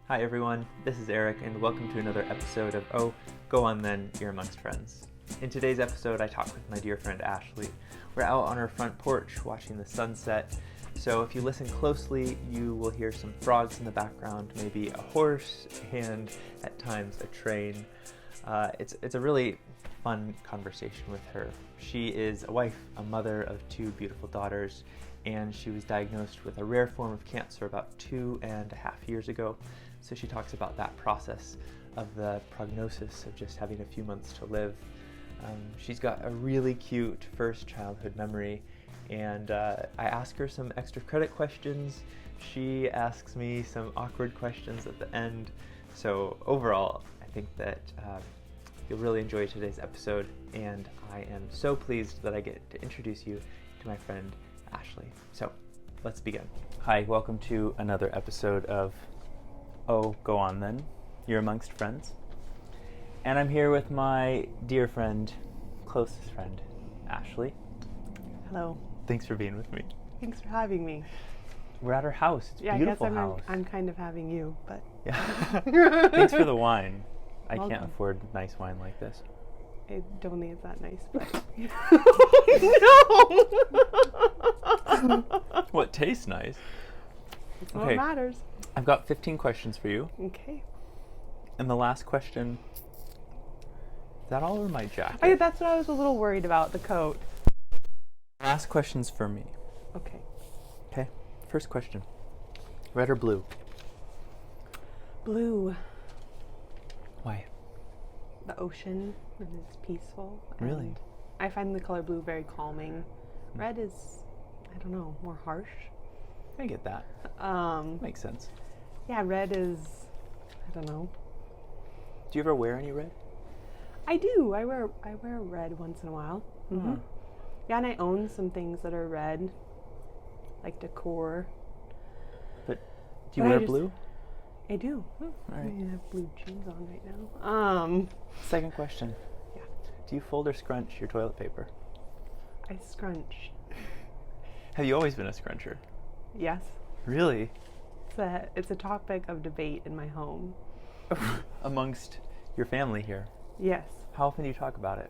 Hi everyone, this is Eric and welcome to another episode of Oh, Go On Then, You're Amongst Friends. In today's episode, I talk with my dear friend Ashley. We're out on our front porch watching the sunset, so if you listen closely, you will hear some frogs in the background, maybe a horse, and at times a train. It's a really fun conversation with her. She is a wife, a mother of two beautiful daughters, and she was diagnosed with a rare form of cancer about 2.5 years ago. So she talks about that process of the prognosis of just having a few months to live. She's got a really cute first childhood memory, and I ask her some extra credit questions. She asks me some awkward questions at the end. So overall, I think that you'll really enjoy today's episode, and I am so pleased that I get to introduce you to my friend Ashley. So let's begin. Hi, welcome to another episode of Oh, Go On Then, You're Amongst Friends. And I'm here with my dear friend, closest friend, Ashley. Hello. Thanks for being with me. Thanks for having me. We're at her house. It's a beautiful house. I'm kind of having you, but... Yeah. Thanks for the wine. I Welcome. can't afford nice wine like this. I don't think it's that nice, but... No! What tastes nice? That's what matters. I've got 15 questions for you. Okay. And the last question... Is that all over my jacket? That's what I was a little worried about, the coat. Last question's for me. Okay. Okay. First question. Red or blue? Blue. Why? The ocean, and it's peaceful. Really? And I find the color blue very calming. Red is, I don't know, more harsh. I get that. Makes sense. Yeah, red is, I don't know. Do you ever wear any red? I do. I wear red once in a while. Mm-hmm. Yeah, and I own some things that are red, like decor. But do you wear blue? I do. All right. I have blue jeans on right now. Second question. Yeah. Do you fold or scrunch your toilet paper? I scrunch. Have you always been a scruncher? Yes. Really? It's a topic of debate in my home. Amongst your family here? Yes. How often do you talk about it?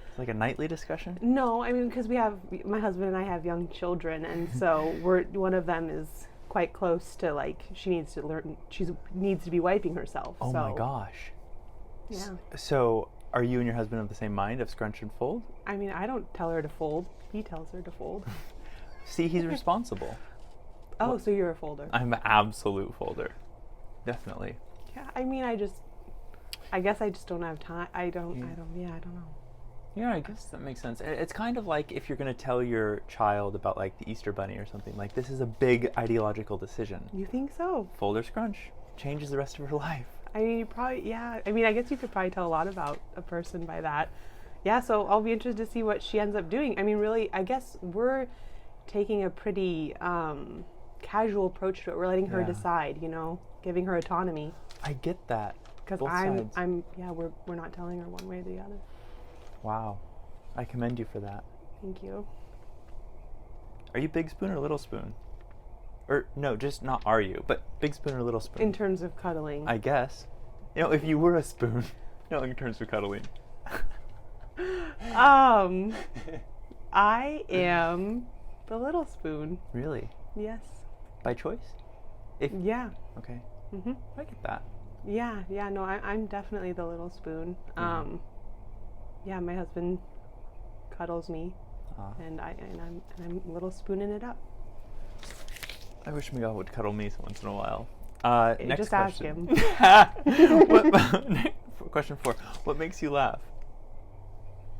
It's like a nightly discussion? No, I mean, because my husband and I have young children, and so one of them is quite close to, like, she needs to be wiping herself. Oh my gosh. Yeah. So are you and your husband of the same mind of scrunch and fold? I mean, I don't tell her to fold. He tells her to fold. See, he's responsible. Oh, so you're a folder. I'm an absolute folder. Definitely. Yeah, I mean, I guess I just don't have time. I don't know. Yeah, I guess that makes sense. It's kind of like if you're going to tell your child about, like, the Easter Bunny or something. Like, this is a big ideological decision. You think so? Fold or scrunch changes the rest of her life. I mean, you probably, yeah. I mean, I guess you could probably tell a lot about a person by that. Yeah, so I'll be interested to see what she ends up doing. I mean, really, I guess we're taking a pretty casual approach to it. We're letting her decide, giving her autonomy. I get that. Because we're not telling her one way or the other. Wow. I commend you for that. Thank you. Are you big spoon or little spoon? Or, no, just not are you, but big spoon or little spoon? In terms of cuddling. I guess. If you were a spoon, in terms of cuddling. I am the little spoon. Really? Yes. By choice? Yeah. Okay. Mm-hmm. I get that. Yeah, no, I'm definitely the little spoon. Mm-hmm. Yeah, my husband cuddles me, and I'm little spooning it up. I wish Miguel would cuddle me once in a while. Next just question. ask him. Question 4. What makes you laugh?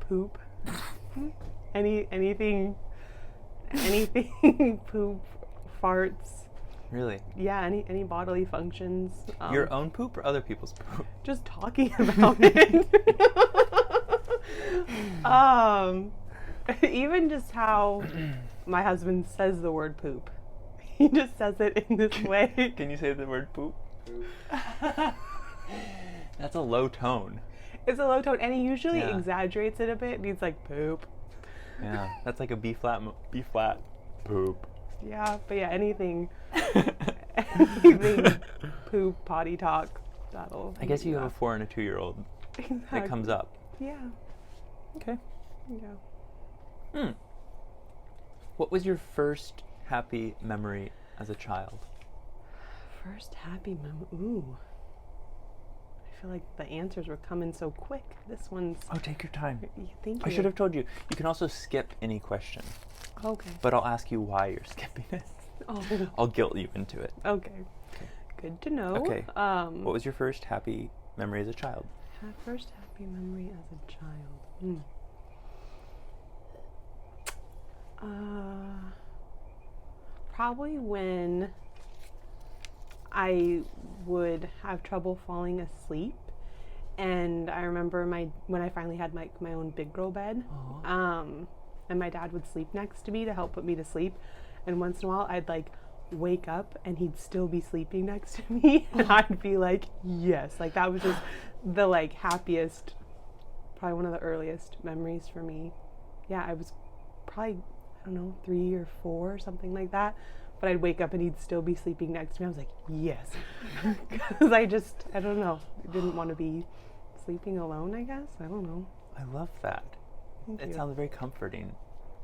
Poop. anything. Poop, farts. Really? Yeah, any bodily functions. Your own poop or other people's poop? Just talking about it. Even just how my husband says the word poop. He just says it in this way. Can you say the word poop? That's a low tone. It's a low tone, and he usually exaggerates it a bit. He's like, poop. Yeah, that's like a B flat, poop. Yeah, but yeah, anything anything poop, potty talk, that'll. I guess you have a laugh. 4 and a 2-year-old that comes Exactly. up. Yeah. Okay. Yeah. What was your first happy memory as a child? First happy memory. Ooh. I feel like the answers were coming so quick. This one's. Oh, take your time. Thank you. I should have told you. You can also skip any question, Okay. but I'll ask you why you're skipping it. Oh. I'll guilt you into it. Okay. Good to know. Okay. What was your first happy memory as a child? First happy memory as a child. Probably when I would have trouble falling asleep, and I remember when I finally had my own big girl bed, and my dad would sleep next to me to help put me to sleep, and once in a while I'd like wake up and he'd still be sleeping next to me, and I'd be like, yes, like that was just the like happiest, probably one of the earliest memories for me. Yeah, I was probably, I don't know, 3 or 4 or something like that. But I'd wake up and he'd still be sleeping next to me. I was like, yes. Because I don't know, didn't want to be sleeping alone, I guess. I don't know. I love that. Thank It you. sounds very comforting,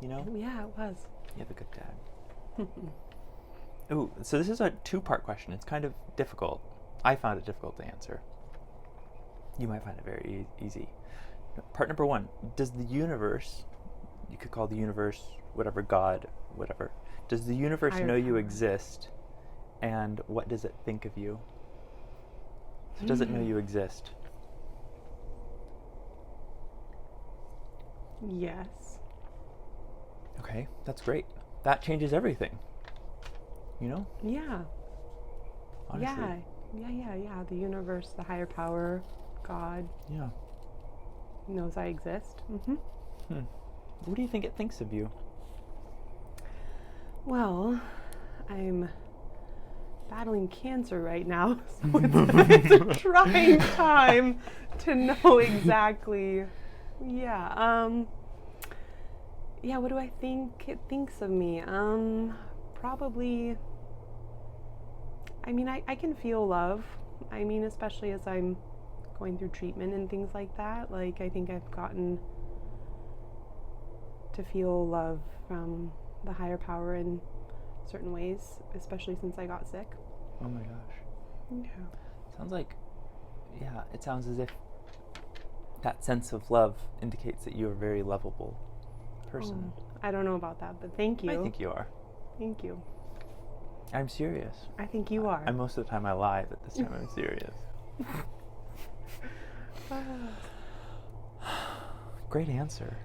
you know? Yeah, it was. You have a good dad. Ooh, so this is a 2-part question. It's kind of difficult. I found it difficult to answer. You might find it very easy. Part number 1, does the universe, you could call the universe whatever, God, whatever, does the universe Higher know you power. exist, and what does it think of you? So does it know you exist? Yes. Okay, that's great. That changes everything. You know? Yeah. Honestly. Yeah. The universe, the higher power, God Yeah. knows I exist. What do you think it thinks of you? Well, I'm battling cancer right now, so it's a trying time to know exactly. Yeah. What do I think it thinks of me? Probably. I mean, I can feel love. I mean, especially as I'm going through treatment and things like that. Like, I think I've gotten to feel love from the higher power in certain ways, especially since I got sick. Oh my gosh. Yeah. Sounds like, it sounds as if that sense of love indicates that you're a very lovable person. I don't know about that, but thank you. I think you are. Thank you. I'm serious. I think you are. And most of the time I lie, but this time I'm serious. Great answer.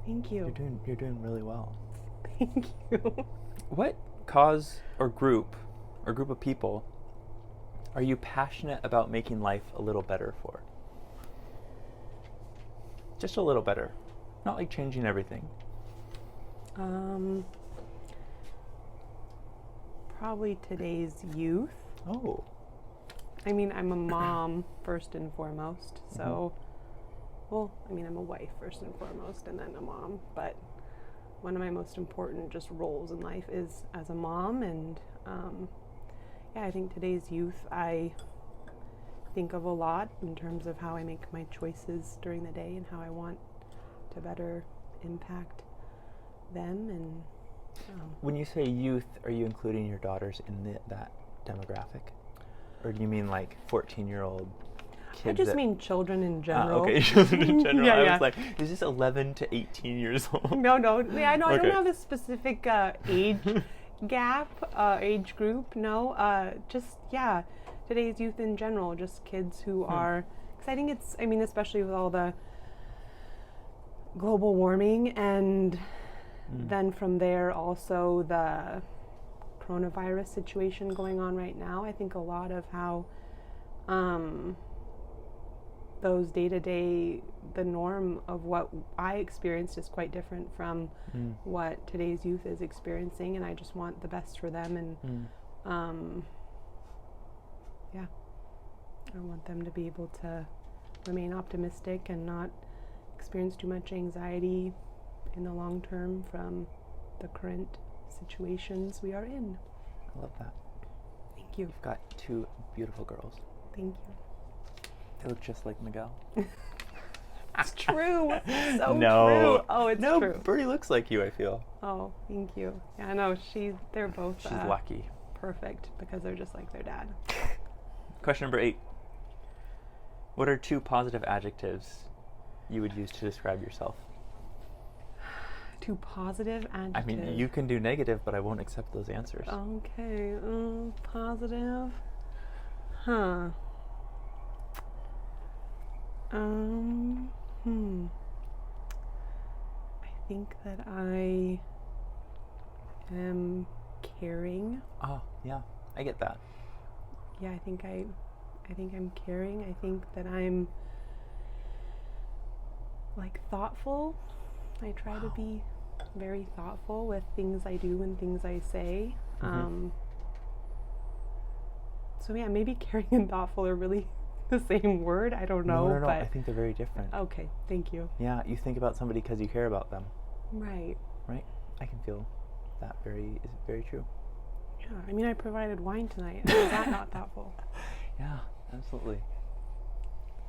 Thank you. You're doing really well. Thank you. What cause or group of people are you passionate about making life a little better for? Just a little better. Not like changing everything. Probably today's youth. Oh. I mean, I'm a mom first and foremost, so, well, I mean, I'm a wife first and foremost, and then a mom, but one of my most important just roles in life is as a mom, and I think today's youth, I think of a lot in terms of how I make my choices during the day and how I want to better impact them. And when you say youth, are you including your daughters in that demographic? Or do you mean like 14-year-old kids? I just mean children in general. Okay, children in general. Yeah, I was like, is this 11 to 18 years old? No. Yeah, no, I Okay. don't have a specific age gap, age group. No, today's youth in general, just kids who are, because I think especially with all the global warming, and then from there also the coronavirus situation going on right now. I think a lot of how those day-to-day, the norm of what I experienced is quite different from what today's youth is experiencing, and I just want the best for them, and I want them to be able to remain optimistic and not experience too much anxiety in the long term from the current situations we are in. I love that. Thank Thank you. You've got two beautiful girls. Thank you. They look just like Miguel. It's true. So No. true. Oh, it's No, true. Birdie looks like you, I feel. Oh, thank you. Yeah, no, they're both She's lucky. perfect because they're just like their dad. Question number 8. What are 2 positive adjectives you would use to describe yourself? 2 positive adjectives. I mean, you can do negative, but I won't accept those answers. Okay, positive. Huh. I think that I am caring. Oh, yeah. I get that. Yeah, I think I'm caring. I think that I'm like thoughtful. I try to be very thoughtful with things I do and things I say. So yeah, maybe caring and thoughtful are really the same word. I don't know. No. But I think they're very different. okay, thank you. Yeah, you think about somebody because you care about them. Right. Right? I can feel that is very true. Yeah, I mean, I provided wine tonight. Is that not thoughtful? Yeah, absolutely.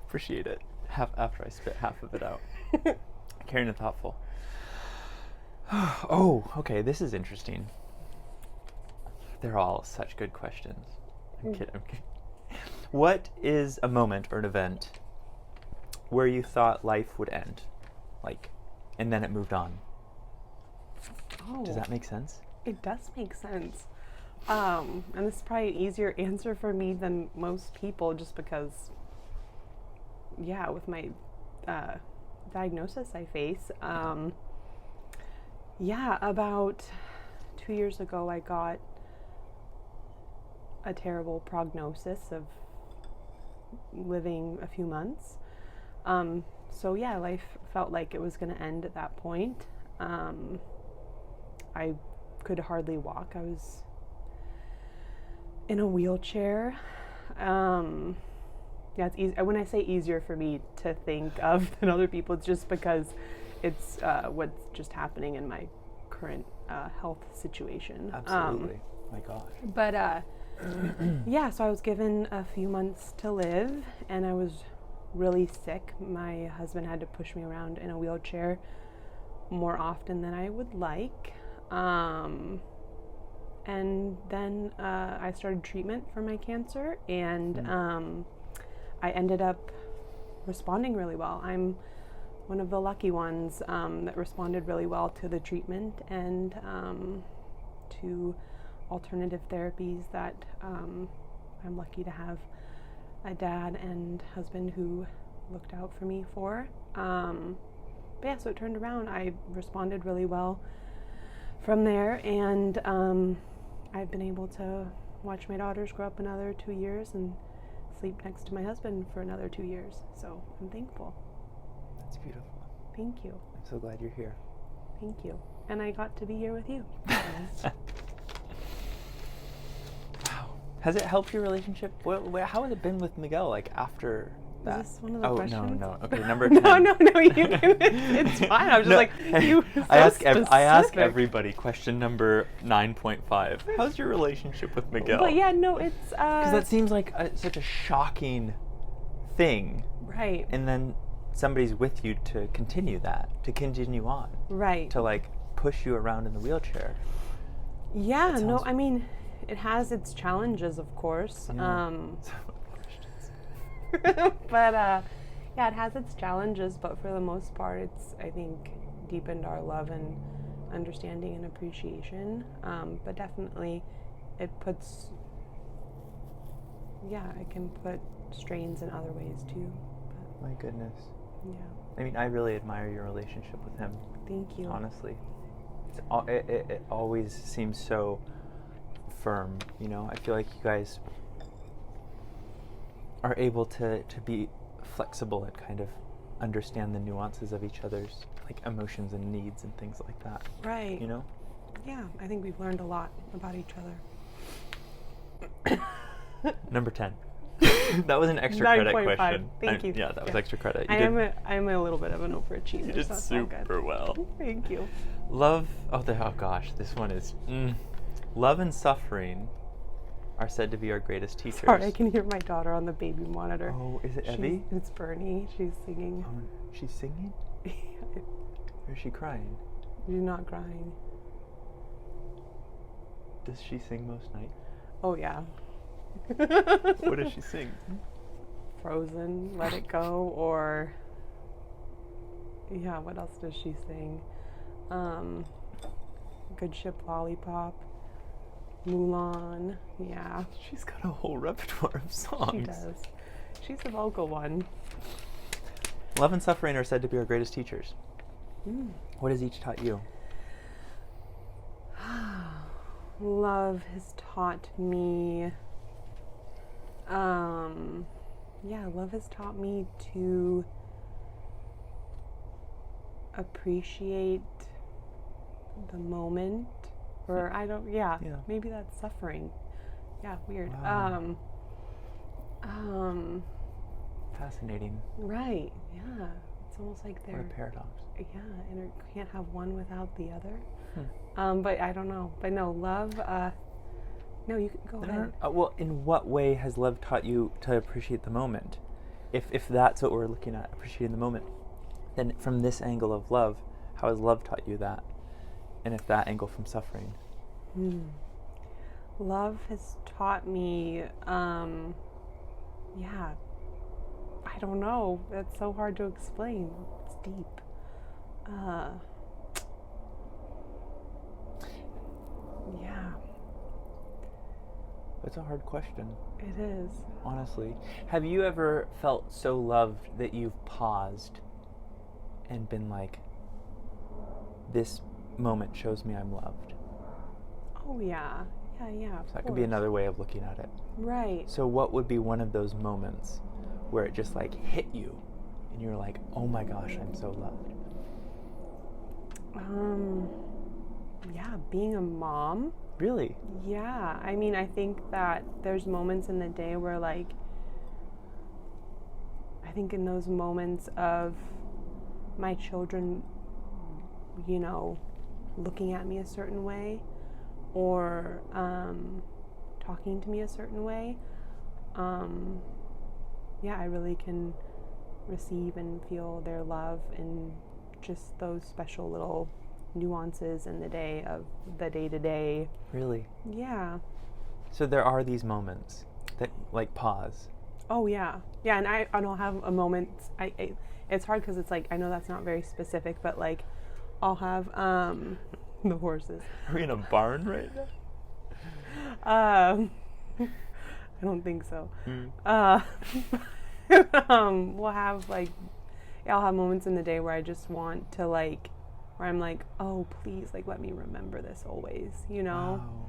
Appreciate it. After I spit half of it out. Caring and thoughtful. Oh, okay, this is interesting. They're all such good questions. I'm kidding. What is a moment or an event where you thought life would end? Like, and then it moved on? Oh. Does that make sense? It does make sense. And this is probably an easier answer for me than most people just because, yeah, with my diagnosis I face. Yeah, about 2 years ago I got a terrible prognosis of living a few months. So yeah, life felt like it was going to end at that point. I could hardly walk. I was in a wheelchair. Yeah, it's easy. When I say easier for me to think of than other people, it's just because it's what's just happening in my current health situation. Absolutely. My gosh. But yeah, so I was given a few months to live, and I was really sick. My husband had to push me around in a wheelchair more often than I would like. And then I started treatment for my cancer, and I ended up responding really well. I'm one of the lucky ones that responded really well to the treatment and to alternative therapies that I'm lucky to have a dad and husband who looked out for me for. But yeah, so it turned around. I responded really well from there, and I've been able to watch my daughters grow up another 2 years and sleep next to my husband for another 2 years. So I'm thankful. That's beautiful. Thank you. I'm so glad you're here. Thank you. And I got to be here with you. Wow. Has it helped your relationship? How has it been with Miguel, like, after that? Is this one of the questions? No. Okay, number 10. No, you can. It's fine. I was just like, you. I ask everybody. Question number 9.5. How's your relationship with Miguel? But yeah, no, it's because that seems like such a shocking thing. Right. And then somebody's with you to continue on. Right. To like push you around in the wheelchair. Yeah. No, I mean, it has its challenges, of course. Yeah. But yeah, it has its challenges, but for the most part, it's, I think, deepened our love and understanding and appreciation. But definitely it can put strains in other ways too. But, my goodness. yeah. I mean, I really admire your relationship with him. Thank you. Honestly. It always seems so firm, you know? I feel like you guys are able to be flexible and kind of understand the nuances of each other's like emotions and needs and things like that. Right. You know? Yeah, I think we've learned a lot about each other. Number 10. That was an extra credit 9.5. question. Thank you. Yeah, that was extra credit. I am a little bit of an overachiever. You did so that's all super good. well. Thank you. Love, oh gosh, this one is, love and suffering are said to be our greatest teachers. Sorry, I can hear my daughter on the baby monitor. Oh, is it Evie? It's Bernie. She's singing. Oh, she's singing? Or is she crying? She's not crying. Does she sing most nights? Oh, yeah. What does she sing? Frozen, Let It Go, or... Yeah, what else does she sing? Good Ship Lollipop. Mulan. Yeah. She's got a whole repertoire of songs. She does. She's the vocal one. Love and suffering are said to be our greatest teachers. Mm. What has each taught you? Love has taught me, love has taught me to appreciate the moment, or maybe that's suffering. Yeah, weird. Wow. Fascinating. Right, yeah. It's almost like they're... What a paradox. Yeah, and you can't have one without the other. But I don't know. But no, love, no, you can go ahead. Well, in what way has love taught you to appreciate the moment? If that's what we're looking at, appreciating the moment, then from this angle of love, how has love taught you that? And if that angle from suffering? Love has taught me, I don't know. That's so hard to explain. It's deep. Yeah. It's a hard question. It is. Honestly. Have you ever felt so loved that you've paused and been like, this moment shows me I'm loved? Oh, yeah. Yeah. So that could be another way of looking at it. Right. So what would be one of those moments where it just like hit you and you're like, oh my gosh, I'm so loved? Being a mom. Really? Yeah. I mean, I think that there's moments in the day where, like, I think in those moments of my children, looking at me a certain way or talking to me a certain way, I really can receive and feel their love in just those special little nuances in the day of the day-to-day. Really? Yeah. So there are these moments that like pause. Oh, yeah. Yeah, and I don't have a moment. It's hard because it's like, I know that's not very specific, but like I'll have the horses. Are we in a barn right now? I don't think so. We'll have like, I'll have moments in the day where I just want to like, where I'm like, oh, please, like, let me remember this always, Wow.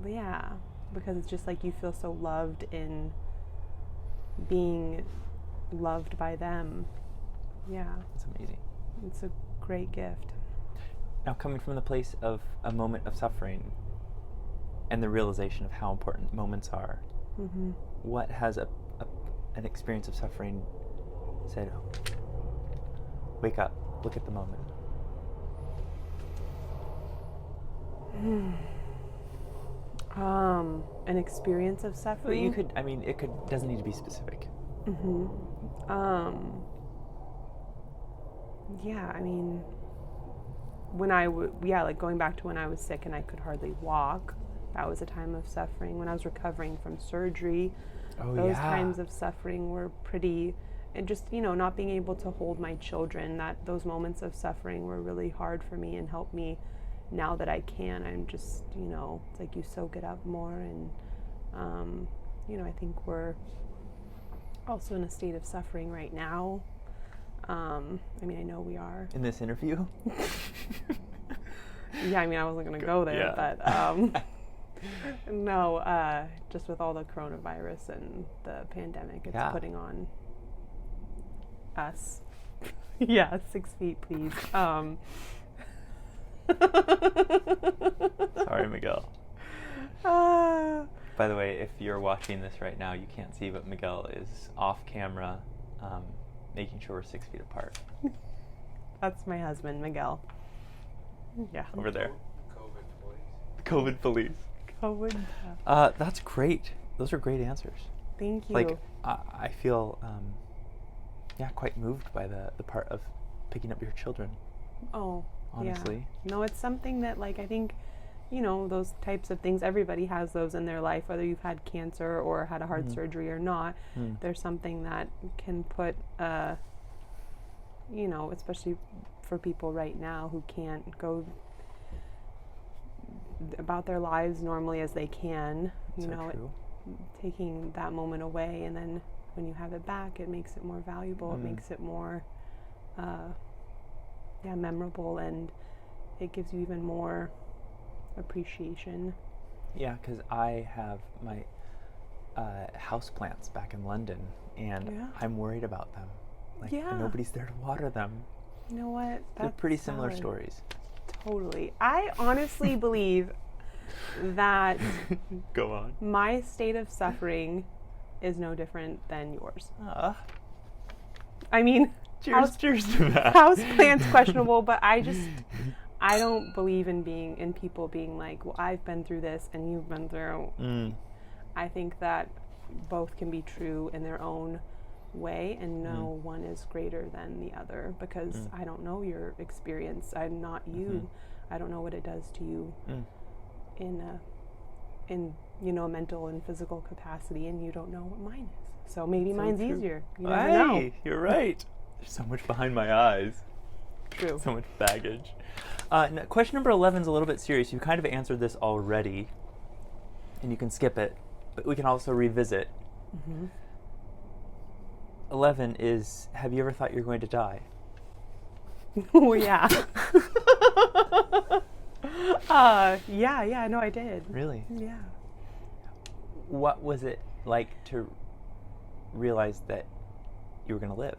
Yeah, because it's just like you feel so loved in being loved by them. Yeah. That's amazing. It's a great gift. Now, coming from the place of a moment of suffering and the realization of how important moments are, what has an experience of suffering said, wake up, look at the moment? An experience of suffering? Well, it doesn't need to be specific. Yeah, I mean, when like going back to when I was sick and I could hardly walk, that was a time of suffering. When I was recovering from surgery, those times of suffering were pretty, and just, not being able to hold my children, those moments of suffering were really hard for me and helped me. Now that I can, I'm just, it's like you soak it up more, and, I think we're also in a state of suffering right now. I know we are. In this interview? Yeah, I wasn't going to go there, but no, just with all the coronavirus and the pandemic it's putting on us. Yeah, 6 feet, please. Sorry, Miguel. By the way, if you're watching this right now, you can't see, but Miguel is off camera, making sure we're 6 feet apart. That's my husband, Miguel. Yeah. Over there. COVID police. How would That's great. Those are great answers. Thank you. Like, I feel, quite moved by the part of picking up your children. Oh, honestly. Yeah. No, it's something that, like, I think, those types of things, everybody has those in their life, whether you've had cancer or had a heart surgery or not. There's something that can put, especially for people right now who can't go about their lives normally as they can, taking that moment away, and then when you have it back, it makes it more valuable. It makes it more memorable, and it gives you even more appreciation. Yeah, because I have my house plants back in London, and I'm worried about them. Like, nobody's there to water them. You know what? They're pretty similar stories. Totally. I honestly believe that Go on. my state of suffering is no different than yours. I mean, cheers to that. House plants questionable, but I don't believe in people being like, well, I've been through this and you've been through. I think that both can be true in their own way, and no one is greater than the other, because I don't know your experience. I'm not you. I don't know what it does to you in mental and physical capacity, and you don't know what mine is. So maybe mine's easier. You never know. You're right. There's so much behind my eyes. True. So much baggage. Question number 11 is a little bit serious. You kind of answered this already, and you can skip it, but we can also revisit. 11 is, have you ever thought you're going to die? Oh, yeah. No, I did. Really? Yeah. What was it like to realize that you were going to live?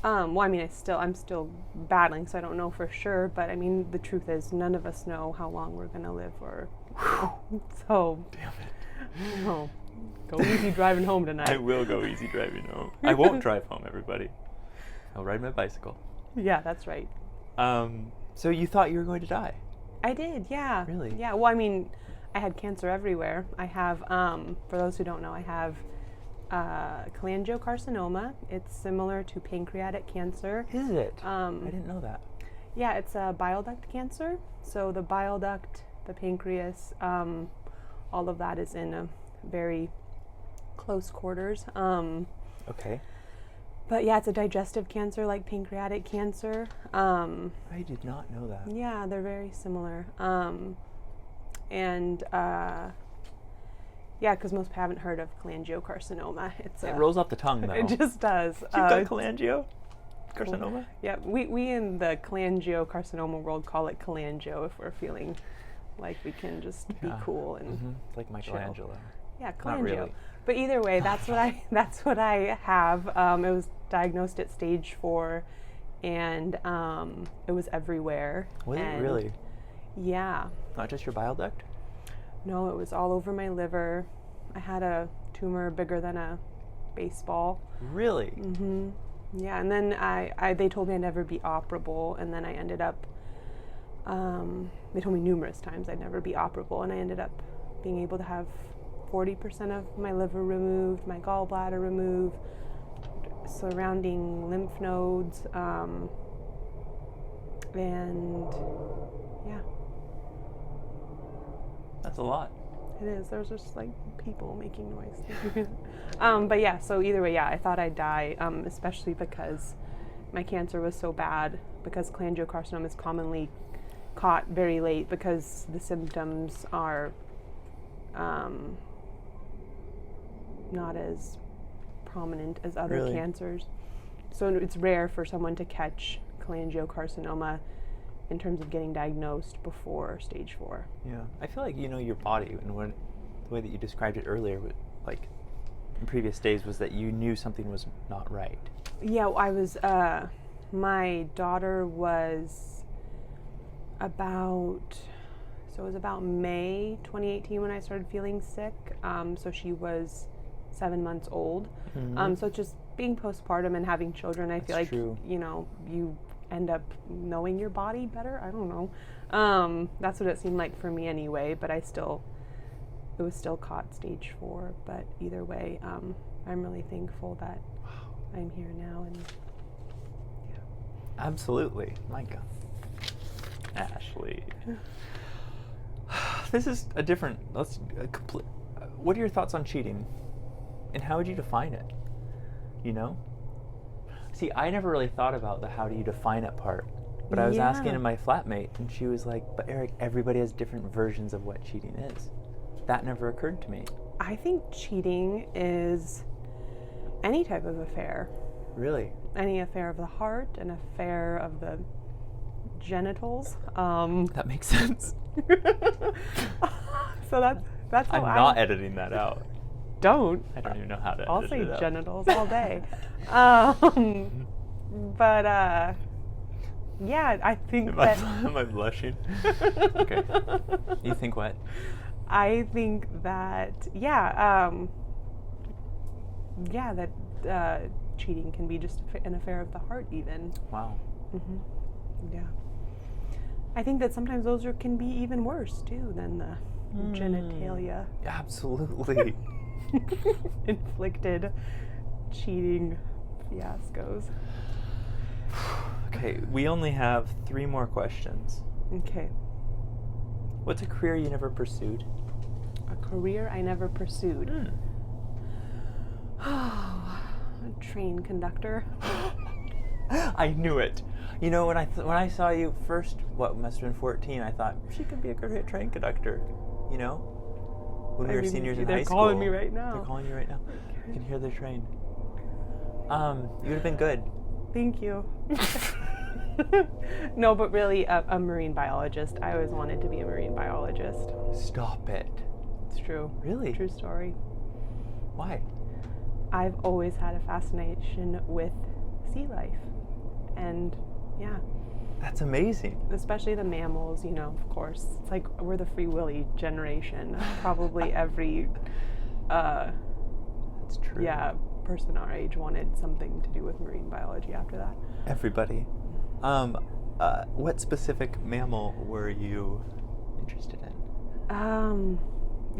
Well, I mean, I'm still battling, so I don't know for sure, but I mean, the truth is none of us know how long we're going to live, or so. Damn it. No. Go easy driving home tonight. I will go easy driving home. I won't drive home, everybody. I'll ride my bicycle. Yeah, that's right. So you thought you were going to die? I did, yeah. Really? Yeah, well, I mean, I had cancer everywhere. I have, for those who don't know, I have cholangiocarcinoma. It's similar to pancreatic cancer. Is it? I didn't know that. Yeah, it's a bile duct cancer. So the bile duct, the pancreas, all of that is in a very close quarters. Okay. But yeah, it's a digestive cancer like pancreatic cancer. I did not know that. Yeah, they're very similar. Because most haven't heard of cholangiocarcinoma. It rolls off the tongue, though. It just does. You've got cholangiocarcinoma? Yeah, we in the cholangiocarcinoma world call it cholangio if we're feeling like we can just be cool and It's like Michelangelo. Chill. Yeah, cholangio. Not really. But either way, that's what I have. It was diagnosed at stage 4, and it was everywhere. Was it really? Yeah. Not just your bile duct? No, it was all over my liver. I had a tumor bigger than a baseball. Really? Mm-hmm. Yeah, and then they told me I'd never be operable, and then I ended up, they told me numerous times I'd never be operable, and I ended up being able to have 40% of my liver removed, my gallbladder removed, surrounding lymph nodes, and yeah. That's a lot. It is. There's just like people making noise. But yeah, so either way, yeah, I thought I'd die, especially because my cancer was so bad, because cholangiocarcinoma is commonly caught very late because the symptoms are not as prominent as other cancers. So it's rare for someone to catch cholangiocarcinoma in terms of getting diagnosed before stage 4. Yeah, I feel like your body, and the way that you described it earlier, like in previous days, was that you knew something was not right. Yeah, I was. My daughter was about. So it was about May 2018 when I started feeling sick. So she was 7 months old. Mm-hmm. So just being postpartum and having children, I feel like true. You end up knowing your body better. I don't know. That's what it seemed like for me anyway, but I still it was still caught stage 4. But either way, I'm really thankful that I'm here now. And yeah. Absolutely. My God. Ashley. This is a different, what are your thoughts on cheating? And how would you define it? You know? See, I never really thought about the how do you define it part. But I was asking Yeah. my flatmate, and she was like, but Eric, everybody has different versions of what cheating is. That never occurred to me. I think cheating is any type of affair. Really? Any affair of the heart, an affair of the genitals. That makes sense. So that's how I'm not editing that out. don't. I don't even know how to I'll edit say it out. genitals all day. But yeah, I think that. Am I blushing? Okay. You think what? I think that that cheating can be just an affair of the heart, even. Wow. Hmm. Yeah. I think that sometimes those can be even worse too than the genitalia Absolutely. inflicted cheating fiascos. Okay, we only have 3 more questions. Okay. What's a career you never pursued? A career I never pursued. Oh, a train conductor. I knew it. You know, when I saw you first, what must have been 14, I thought she could be a great train conductor. You know, when we were seniors in high school. They're calling me right now. They're calling you right now. You can hear the train. You would have been good. Thank you. No, but really, a marine biologist. I always wanted to be a marine biologist. Stop it. It's true. Really? True story. Why? I've always had a fascination with sea life. And yeah. That's amazing. Especially the mammals, you know, of course. It's like we're the Free Willy generation. Probably every That's true. yeah, person our age wanted something to do with marine biology after that. Everybody. What specific mammal were you interested in?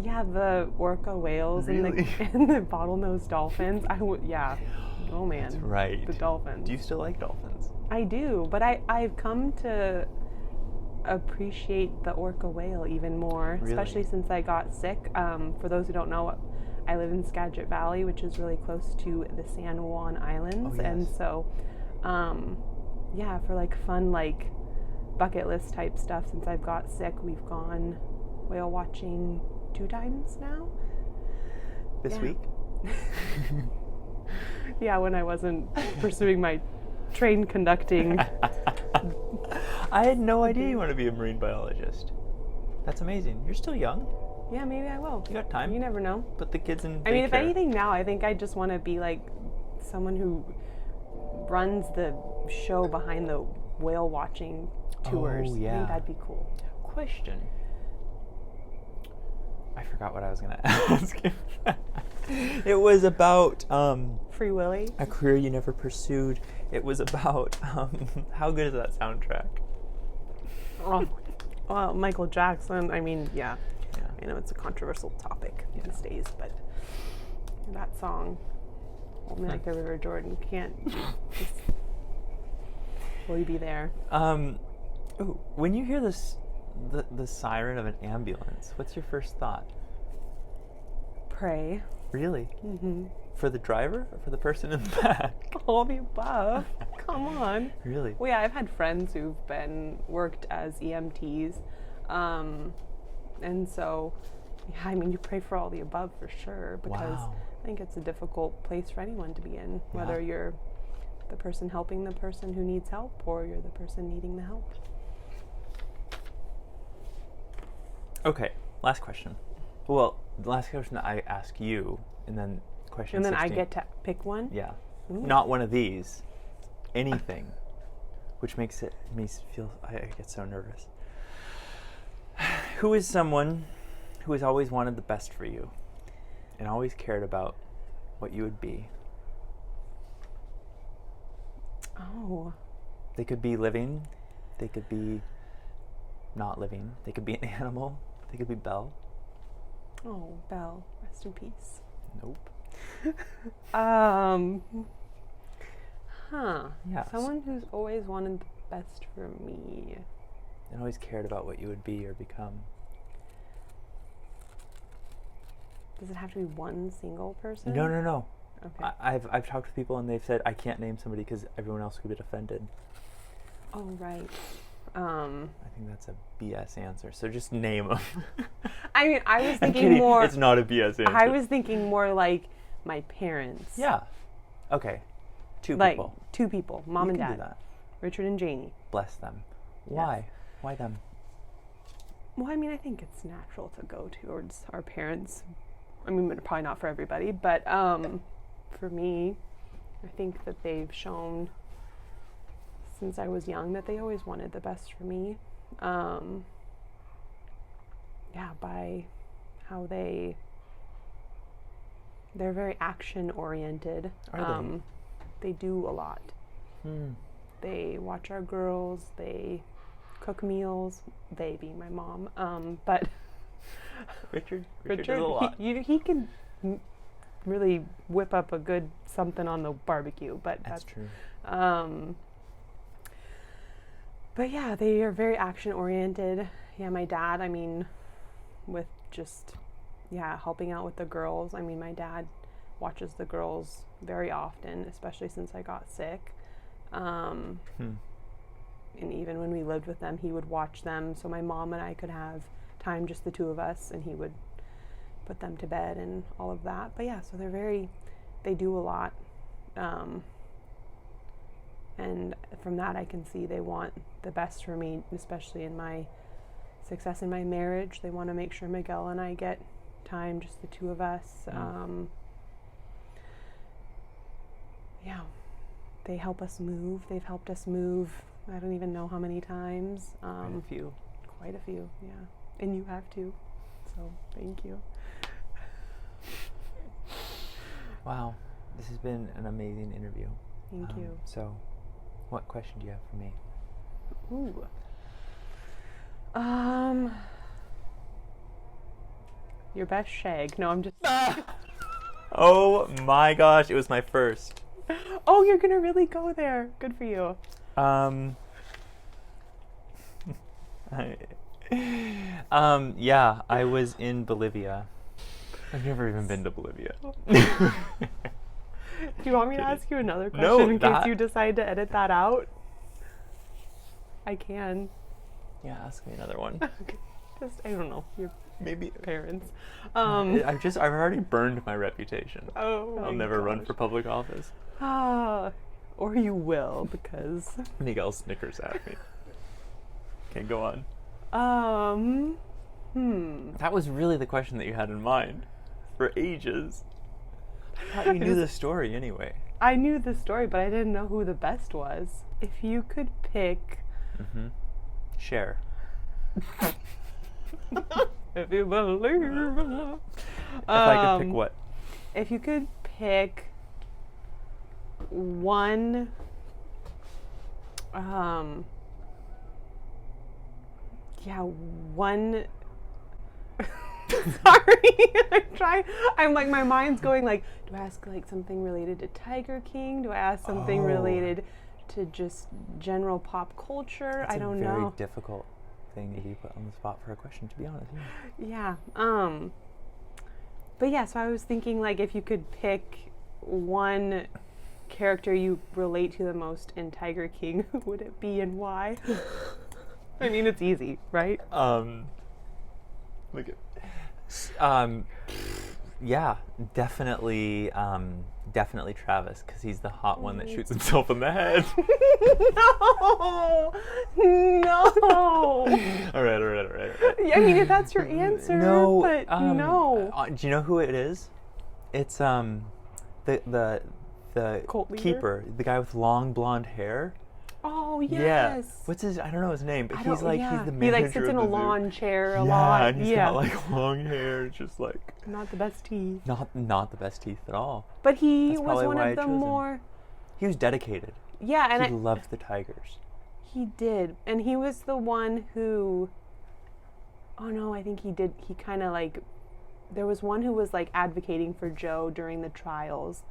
Yeah, the orca whales Really? and the bottlenose dolphins. Yeah. Oh man. That's right. The dolphins. Do you still like dolphins? I do, but I've come to appreciate the orca whale even more, Really? especially since I got sick. For those who don't know, I live in Skagit Valley, which is really close to the San Juan Islands. Oh, yes. And so, yeah, for like fun, like bucket list type stuff, since I've got sick, we've gone whale watching 2 times now. This week? Yeah, when I wasn't pursuing my train conducting. I had no idea you want to be a marine biologist. That's amazing. You're still young. Yeah, maybe I will. You got time. You never know. Put the kids in daycare. I mean, if anything now, I think I just want to be like someone who runs the show behind the whale watching tours. Oh, yeah. I think that'd be cool. Question. I forgot what I was going to ask. It was about Free Willy. a career you never pursued. It was about how good is that soundtrack? Oh, well, Michael Jackson. I mean, yeah. Yeah. I know it's a controversial topic these days, but that song, Hold Me Like the River Jordan, can't just. Will you be there? Ooh, when you hear this, the siren of an ambulance, what's your first thought? Pray. Really? Mm-hmm. For the driver or for the person in the back? All the above. Come on. Really? Well, yeah, I've had friends who've worked as EMTs, and so, yeah, I mean, you pray for all the above for sure, because Wow. I think it's a difficult place for anyone to be in, whether you're the person helping the person who needs help or you're the person needing the help. Okay, last question. Well, the last question that I ask you, and then question And then 16. I get to pick one? Yeah. Ooh. Not one of these. Anything. Which makes me feel, I get so nervous. Who is someone who has always wanted the best for you and always cared about what you would be? Oh. They could be living. They could be not living. They could be an animal. They could be Belle. Oh, Belle, rest in peace. Nope. Yeah. Someone who's always wanted the best for me. And always cared about what you would be or become. Does it have to be one single person? No. Okay. I've talked to people and they've said I can't name somebody because everyone else could get offended. Oh, right. I think that's a BS answer. So just name them. I mean, I was I'm thinking kidding. more. It's not a BS answer. I was thinking more like my parents. Yeah. Okay. Two Like people. 2 people, mom You and can dad, do that. Richard and Janie. Bless them. Yes. Why? Why them? Well, I mean, I think it's natural to go towards our parents. I mean, probably not for everybody, but for me, I think that they've shown since I was young that they always wanted the best for me. By how they're very action oriented. Are they? They do a lot. They watch our girls, they cook meals, they being my mom, but Richard does a lot. He can really whip up a good something on the barbecue, but That's true. But yeah, they are very action oriented. Yeah, my dad, I mean, with just, helping out with the girls. I mean, my dad watches the girls very often, especially since I got sick. And even when we lived with them, he would watch them so my mom and I could have time, just the 2 of us, and he would put them to bed and all of that. But yeah, so they do a lot. And from that I can see they want the best for me, especially in my success in my marriage. They want to make sure Miguel and I get time, just the 2 of us. They help us move. They've helped us move, I don't even know how many times. Quite a few, yeah. And you have too. So thank you. Wow, this has been an amazing interview. Thank you. So, what question do you have for me? Ooh. Your best shag. No, I'm just. Oh my gosh, it was my first. Oh, you're gonna really go there. Good for you. Yeah, I was in Bolivia. I've never even been to Bolivia. Do you want me to ask you another question No, in case you decide to edit that out? I can. Yeah, ask me another one. Okay. Just, I don't know, your Maybe. parents. I've already burned my reputation. Oh, I'll never run for public office. Or you will, because. Miguel snickers at me. Okay, go on. That was really the question that you had in mind for ages. I thought you knew the story anyway. I knew the story, but I didn't know who the best was. If you could pick. Share. If you believe. If I could pick what? If you could pick one. One. Sorry, I'm like, my mind's going like, do I ask like something related to Tiger King? Do I ask something related to just general pop culture? I don't know. It's a very difficult thing to be put on the spot for a question, to be honest. Yeah. But yeah, so I was thinking like if you could pick one character you relate to the most in Tiger King, who would it be and why? I mean, it's easy, right? Look at. Yeah, definitely Travis, because he's the hot one that shoots himself in the head. No. All right. I mean, if that's your answer, no, but no. Do you know who it is? It's the Cult leader? keeper, the guy with long blonde hair. Oh, yes. Yeah. What's his? I don't know his name, but he's the manager. He like sits of in the a zoo. lawn chair a lot. Yeah, and he's got like long hair, just like not the best teeth. Not the best teeth at all. But he That's was probably one why of I the chose him. more. He was dedicated. Yeah, and he loved the tigers. He did, and he was the one who. Oh no, I think he did. He kind of like there was one who was like advocating for Joe during the trials.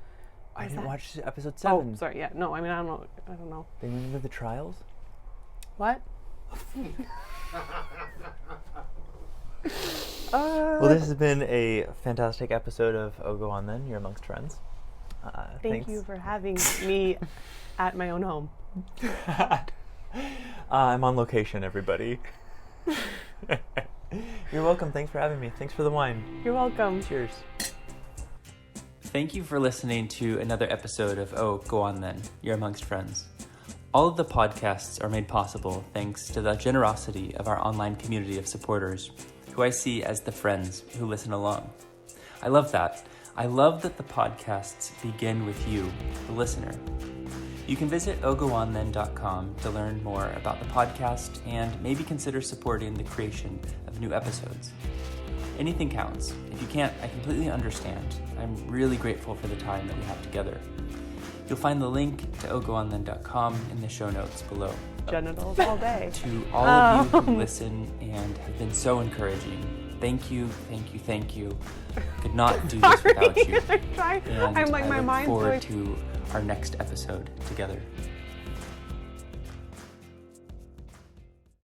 I didn't watch episode Oh, 7. sorry. Yeah. No, I mean, I don't know. They went into the trials? What? Well, this has been a fantastic episode of Oh Go On Then, You're Amongst Friends. Thank you for having me at my own home. I'm on location, everybody. You're welcome. Thanks for having me. Thanks for the wine. You're welcome. Cheers. Thank you for listening to another episode of Oh Go On Then, You're Amongst Friends. All of the podcasts are made possible thanks to the generosity of our online community of supporters, who I see as the friends who listen along. I love that. I love that the podcasts begin with you, the listener. You can visit ogoonthen.com to learn more about the podcast and maybe consider supporting the creation of new episodes. Anything counts. If you can't, I completely understand. I'm really grateful for the time that we have together. You'll find the link to ogoonthen.com in the show notes below. Genitals all day. To all of you who listen and have been so encouraging, thank you, thank you, thank you. Could not do this without you. I'm like, my I look mind's forward going. to our next episode together.